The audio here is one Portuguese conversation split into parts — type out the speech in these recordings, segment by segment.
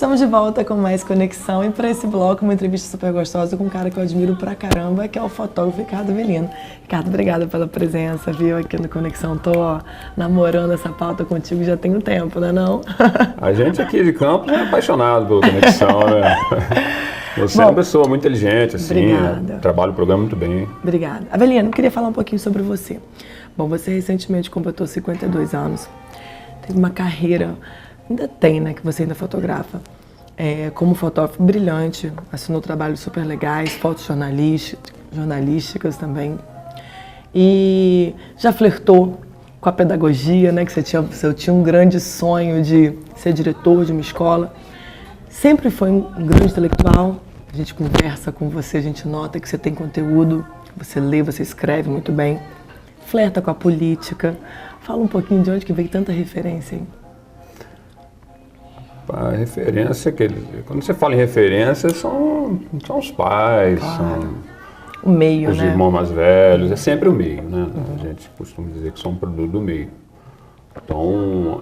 Estamos de volta com mais Conexão e para esse bloco uma entrevista super gostosa com um cara que eu admiro pra caramba, que é o fotógrafo Ricardo Avelino. Ricardo, obrigada pela presença, viu, aqui no Conexão. Tô namorando essa pauta contigo já tem um tempo, né não? A gente aqui de Campos é apaixonado pela Conexão, né? Você é uma pessoa muito inteligente, assim, trabalha o programa muito bem. Obrigada. Avelino, eu queria falar um pouquinho sobre você. Bom, você recentemente completou 52 anos, teve uma carreira... Ainda tem, né, que você ainda fotografa. Como fotógrafo brilhante, assinou trabalhos super legais, fotos jornalísticas também. E já flertou com a pedagogia, né, que você tinha um grande sonho de ser diretor de uma escola. Sempre foi um grande intelectual. A gente conversa com você, a gente nota que você tem conteúdo, você lê, você escreve muito bem. Flerta com a política. Fala um pouquinho de onde que veio tanta referência, hein? A referência, quando você fala em referência, são os pais, claro. São o meio, os né? irmãos mais velhos, é sempre o meio, né? A gente costuma dizer que são um produto do meio. Então,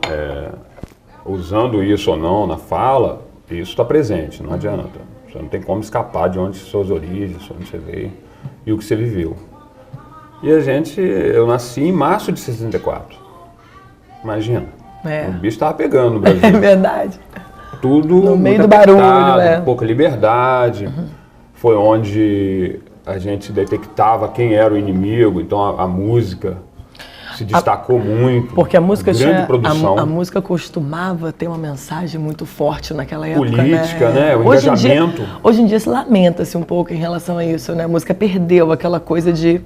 usando isso ou não na fala, isso está presente, não adianta. Você não tem como escapar de onde suas origens, onde você veio e o que você viveu. E eu nasci em março de 64. Imagina. O bicho estava pegando no Brasil. É verdade. Tudo no meio do apertado, barulho, pouca liberdade. Foi onde a gente detectava quem era o inimigo, então a música se destacou muito. Porque a música grande produção. A música costumava ter uma mensagem muito forte naquela época, política, né? O hoje engajamento. Hoje em dia se lamenta-se um pouco em relação a isso, né? A música perdeu aquela coisa de...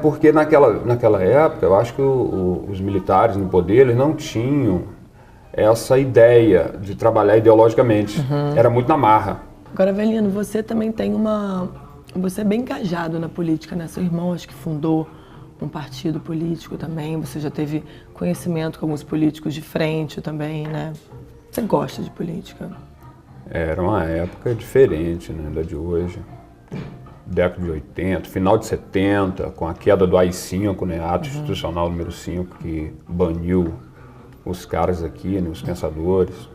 Porque naquela época, eu acho que os militares no poder, eles não tinham essa ideia de trabalhar ideologicamente. Era muito na marra. Agora, Avelino, você também tem você é bem engajado na política, né? Seu irmão acho que fundou um partido político também, você já teve conhecimento com alguns políticos de frente também, né? Você gosta de política? Era uma época diferente, né, da de hoje. Década de 80, final de 70, com a queda do AI-5, né, ato institucional número 5, que baniu os caras aqui, né, os pensadores,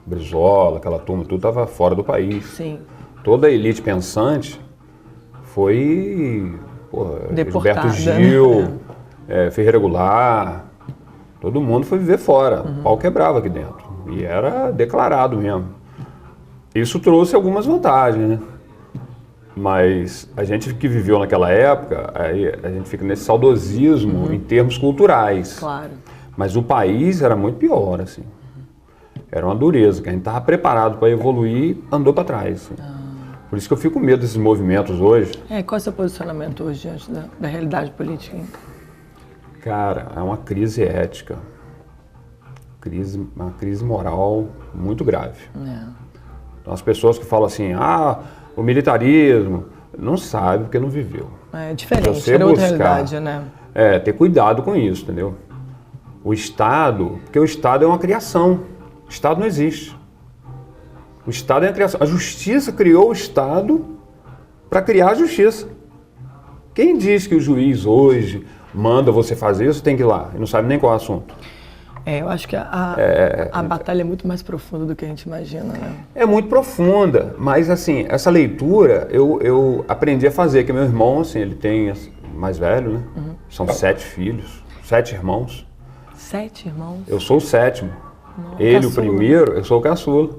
Brizola, aquela turma, tudo estava fora do país. Sim. Toda a elite pensante foi Gilberto Gil, né? Ferreira Goulart, todo mundo foi viver fora, o pau quebrava aqui dentro, e era declarado mesmo. Isso trouxe algumas vantagens, né? Mas a gente que viveu naquela época, aí a gente fica nesse saudosismo em termos culturais. Claro. Mas o país era muito pior, assim. Era uma dureza, que a gente estava preparado para evoluir, andou para trás. Assim. Por isso que eu fico com medo desses movimentos hoje. Qual é o seu posicionamento hoje diante da realidade política, hein? Cara, é uma crise ética. Uma crise moral muito grave. Então as pessoas que falam assim, o militarismo, não sabe porque não viveu. É diferente, era outra realidade, né? Ter cuidado com isso, entendeu? O Estado, porque o Estado é uma criação, o Estado não existe. O Estado é a criação. A Justiça criou o Estado para criar a Justiça. Quem diz que o juiz hoje manda você fazer isso, tem que ir lá, e não sabe nem qual é o assunto. Eu acho que a batalha é muito mais profunda do que a gente imagina, né? É muito profunda, mas assim, essa leitura eu aprendi a fazer, que meu irmão, assim, ele tem mais velho, né? São 7 filhos, 7 irmãos. 7 irmãos? Eu sou o 7º. Nossa, ele, caçula. O primeiro, eu sou o caçula.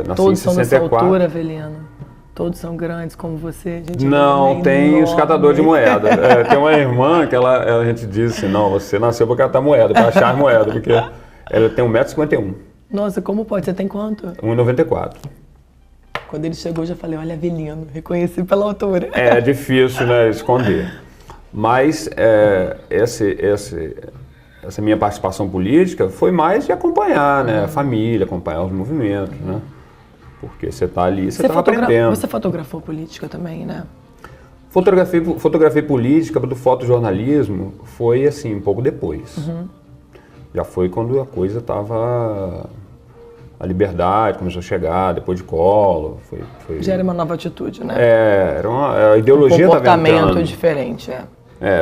Nasci Todos em 64. São dessa altura, Avelino? Todos são grandes como você? Não, tem os catadores de moeda. Tem uma irmã que a gente diz assim, não, você nasceu para catar moeda, para achar moeda, porque ela tem 1,51 m. Nossa, como pode? Você tem quanto? 1,94 m. Quando ele chegou, eu já falei, olha, Avelino, reconheci pela altura. É difícil, né, esconder. Mas essa minha participação política foi mais de acompanhar, né, a família, acompanhar os movimentos, né? Porque você está ali, você está aprendendo. Você fotografou política também, né? Fotografei política do fotojornalismo foi assim, um pouco depois. Já foi quando a coisa estava... A liberdade começou a chegar, depois de Collor. Já era uma nova atitude, né? A ideologia estava entrando. Um comportamento diferente,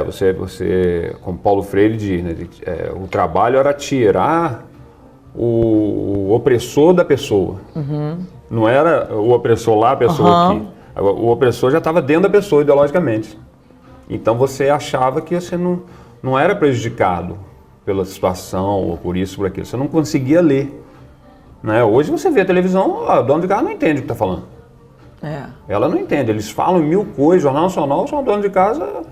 Você, como Paulo Freire diz, né, o trabalho era tirar o opressor da pessoa. Não era o opressor lá, a pessoa aqui. O opressor já estava dentro da pessoa, ideologicamente. Então você achava que você não era prejudicado pela situação, ou por isso, por aquilo. Você não conseguia ler. Né? Hoje você vê a televisão, a dona de casa não entende o que está falando. Ela não entende. Eles falam 1000 coisas, Jornal Nacional, só a dona de casa,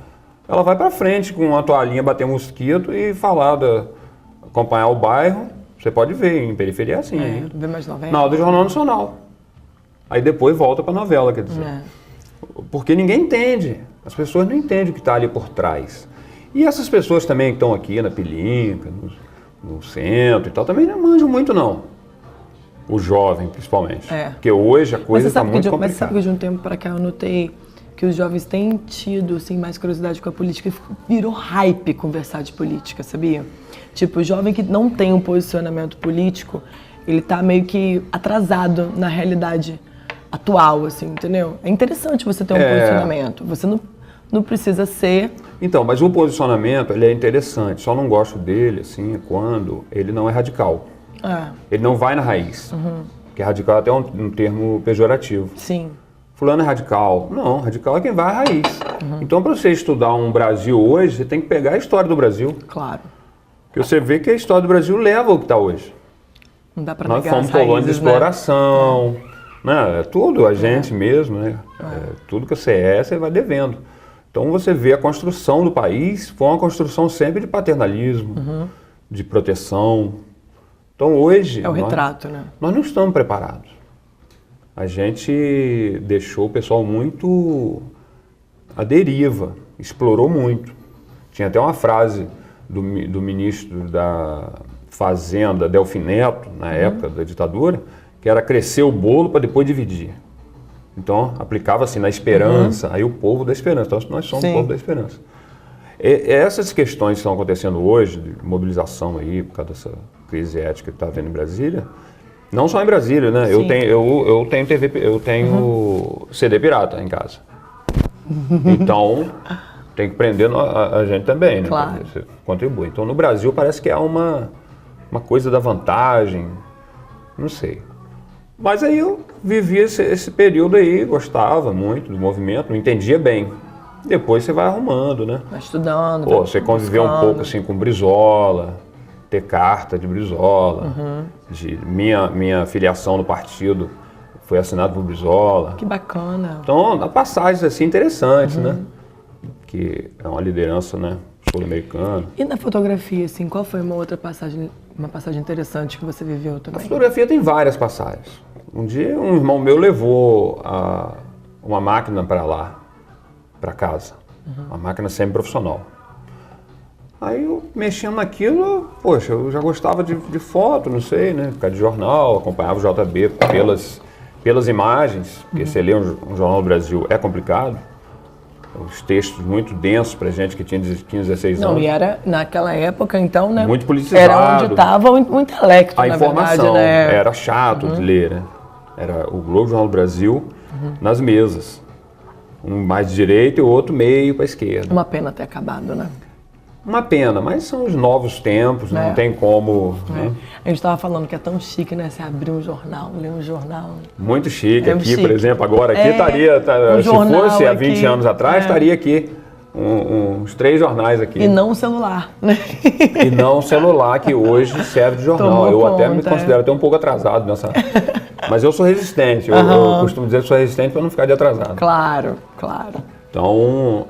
ela vai para frente com uma toalhinha, bater mosquito e falar, acompanhar o bairro. Você pode ver, em periferia é assim. Vê mais novela. Na hora do Jornal Nacional. Aí depois volta para a novela, quer dizer. Porque ninguém entende. As pessoas não entendem o que está ali por trás. E essas pessoas também que estão aqui na Pilinca, no centro e tal, também não manjam muito não. O jovem, principalmente. Porque hoje a coisa está muito complicada. Mas você sabe que de um tempo para cá eu notei que os jovens têm tido assim, mais curiosidade com a política e virou hype conversar de política, sabia? Tipo, o jovem que não tem um posicionamento político, ele tá meio que atrasado na realidade atual, assim, entendeu? É interessante você ter um posicionamento. Você não precisa ser... Então, mas o posicionamento, ele é interessante. Só não gosto dele, assim, quando ele não é radical. Ele não vai na raiz. Porque radical é até um termo pejorativo. Sim. Fulano é radical. Não, radical é quem vai à raiz. Então, para você estudar um Brasil hoje, você tem que pegar a história do Brasil. Claro. Porque você vê que a história do Brasil leva ao que está hoje. Não dá para negar as raízes, Nós fomos colônia de exploração, né? Tudo, a gente mesmo, né? Tudo que você você vai devendo. Então, você vê a construção do país, foi uma construção sempre de paternalismo, de proteção. Então hoje... É o retrato, né? Nós não estamos preparados. A gente deixou o pessoal muito à deriva, explorou muito. Tinha até uma frase do ministro da Fazenda, Delfim Neto, na época da ditadura, que era crescer o bolo para depois dividir. Então aplicava assim na esperança, aí o povo da esperança. Então nós somos o povo da esperança. Essas questões que estão acontecendo hoje, de mobilização aí, por causa dessa crise ética que está havendo em Brasília, não só em Brasília, né? Eu tenho TV, eu tenho CD pirata em casa. Então, tem que prender a gente também, né? Claro. Você contribui. Então, no Brasil parece que é uma coisa da vantagem, não sei. Mas aí eu vivi esse período aí, gostava muito do movimento, não entendia bem. Depois você vai arrumando, né? Vai estudando. Você conviveu um pouco assim com Brizola, ter carta de Brizola, de minha filiação no partido foi assinada por Brizola. Que bacana. Então, há passagens assim interessantes, né? Que é uma liderança, né, sul-americana. E na fotografia, assim, qual foi uma passagem interessante que você viveu também? A fotografia tem várias passagens. Um dia um irmão meu levou uma máquina para lá, para casa, uma máquina semi-profissional. Aí eu mexendo naquilo, poxa, eu já gostava de foto, não sei, né, ficar de jornal, acompanhava o JB pelas imagens, porque você lê um jornal do Brasil é complicado, os textos muito densos pra gente que tinha 15, 16 anos. Não, e era naquela época, então, né? Muito politizado. Era onde estava o intelecto, a na informação, verdade, né? era chato de ler, né? Era o Globo Jornal do Brasil nas mesas. Um mais de direita e o outro meio para a esquerda. Uma pena ter acabado, né? Uma pena, mas são os novos tempos, não tem como... Né? A gente estava falando que é tão chique, né? Você abrir um jornal, ler um jornal. Muito chique. Aqui, chique. Por exemplo, agora aqui estaria... se fosse há 20 anos atrás, estaria aqui uns 3 jornais aqui. E não um celular, né? E não um celular que hoje serve de jornal. Eu até me considero até um pouco atrasado nessa... Mas eu sou resistente. Eu costumo dizer que sou resistente para não ficar de atrasado. Claro, claro. Então,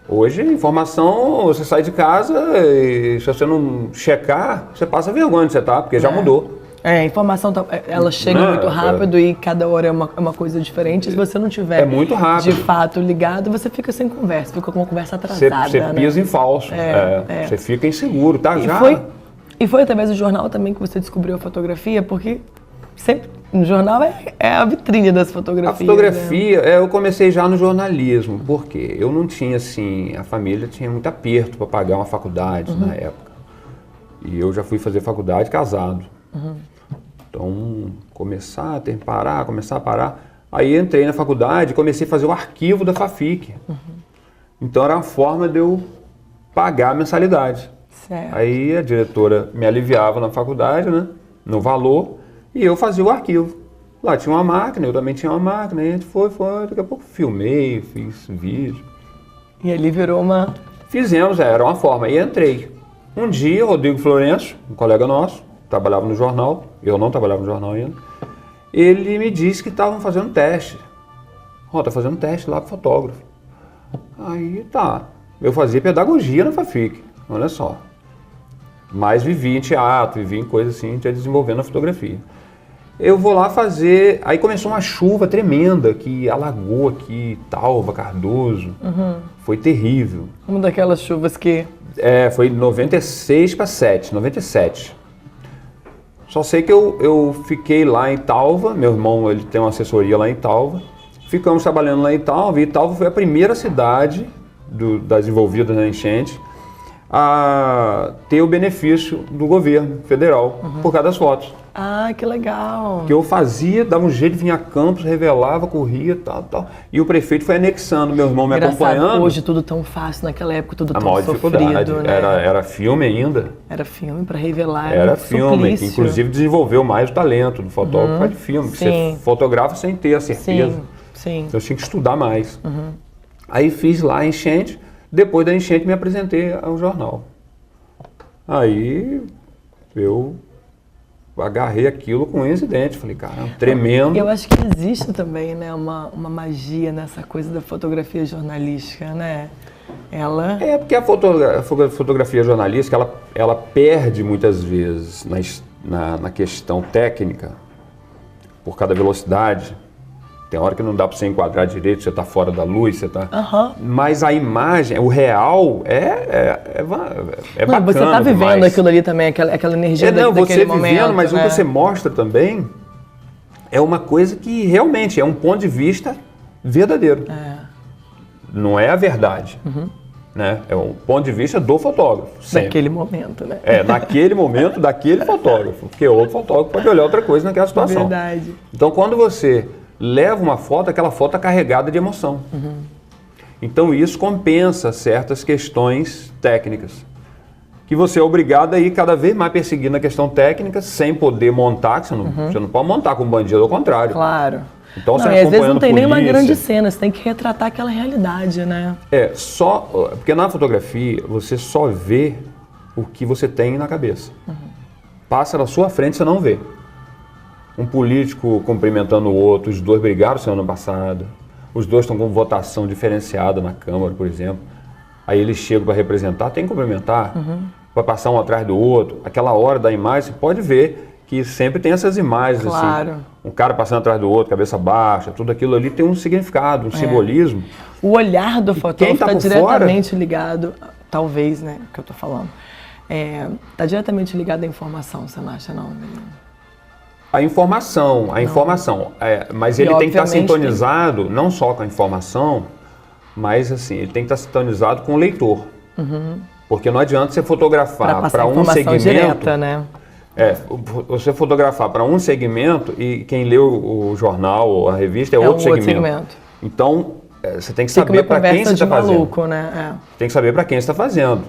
hoje, informação, você sai de casa e se você não checar, você passa vergonha onde você está, porque já mudou. A informação, ela chega muito rápido e cada hora é uma coisa diferente. Se você não tiver muito rápido. De fato ligado, você fica sem conversa, fica com uma conversa atrasada. Você pisa em falso, você fica inseguro, tá? E foi através do jornal também que você descobriu a fotografia, porque sempre no jornal é a vitrine das fotografias. A fotografia, eu comecei já no jornalismo, porque eu não tinha assim, a família tinha muito aperto para pagar uma faculdade na época. E eu já fui fazer faculdade casado. Então, começar a parar. Aí entrei na faculdade e comecei a fazer o arquivo da FAFIC. Então era uma forma de eu pagar a mensalidade. Certo. Aí a diretora me aliviava na faculdade, né? no valor, e eu fazia o arquivo. Lá tinha uma máquina, eu também tinha uma máquina, e a gente foi, daqui a pouco filmei, fiz vídeo. E ali virou uma... Fizemos, era uma forma, e entrei. Um dia, Rodrigo Florencio, um colega nosso, trabalhava no jornal, eu não trabalhava no jornal ainda, ele me disse que estavam fazendo teste. Tá fazendo teste lá para fotógrafo. Aí tá, eu fazia pedagogia na FAFIC, olha só. Mas vivi em teatro, vivi em coisas assim, desenvolvendo a fotografia. Eu vou lá fazer, aí começou uma chuva tremenda que alagou aqui, Talva, Cardoso, foi terrível. Uma daquelas chuvas que... Foi 96 para 97. Só sei que eu fiquei lá em Talva, meu irmão ele tem uma assessoria lá em Talva, ficamos trabalhando lá em Talva, e Talva foi a primeira cidade das envolvidas na enchente a ter o benefício do governo federal por causa das fotos. Ah, que legal! Que eu fazia, dava um jeito, vinha a campos, revelava, corria, tal. E o prefeito foi anexando, meu irmão me acompanhando. Hoje tudo tão fácil, naquela época tudo tão maior sofrido, né? Era filme ainda. Era filme para revelar. Era filme, suplício. que inclusive desenvolveu mais o talento do fotógrafo faz de filme, que você fotografa sem ter a certeza. Sim. Então eu tinha que estudar mais. Aí fiz lá a enchente, depois da enchente me apresentei ao jornal. Aí eu agarrei aquilo com unhas e dentes, falei, cara, tremendo. Eu acho que existe também, né, uma magia nessa coisa da fotografia jornalística, né? Ela... porque a fotografia jornalística, ela perde muitas vezes na questão técnica, por causa da velocidade. Tem hora que não dá para você enquadrar direito, você está fora da luz, você está... Mas a imagem, o real, é bacana. Você está vivendo demais. Aquilo ali também, aquela energia daquele momento. Você vivendo, mas né? o que você mostra também é uma coisa que realmente é um ponto de vista verdadeiro. Não é a verdade. Né? É um ponto de vista do fotógrafo. Sempre. Naquele momento, né? Naquele momento, daquele fotógrafo. Porque outro fotógrafo pode olhar outra coisa naquela situação. Verdade. Então, quando você leva uma foto, aquela foto é carregada de emoção. Então isso compensa certas questões técnicas, que você é obrigado a ir cada vez mais perseguindo a questão técnica, sem poder montar, que você não pode montar com bandido, ao contrário. Claro. Então, não, e às vezes não tem nenhuma grande cena, você tem que retratar aquela realidade, né? Porque na fotografia você só vê o que você tem na cabeça. Passa na sua frente, você não vê. Um político cumprimentando o outro, os dois brigaram semana passada, os dois estão com votação diferenciada na Câmara, por exemplo. Aí eles chegam para representar, tem que cumprimentar, para passar um atrás do outro. Aquela hora da imagem, você pode ver que sempre tem essas imagens, claro. Assim, um cara passando atrás do outro, cabeça baixa, tudo aquilo ali tem um significado, um simbolismo. O olhar do fotógrafo está diretamente ligado, talvez, né, que eu estou falando, está diretamente ligado à informação, você não acha, não? A informação, mas ele tem que estar sintonizado não só com a informação, mas assim, ele tem que estar sintonizado com o leitor. Porque não adianta você fotografar para um segmento. Direta, né? Você fotografar para um segmento e quem lê o jornal ou a revista é outro segmento. Então, você tem que saber para quem você está fazendo. Né? Tem que saber para quem você está fazendo.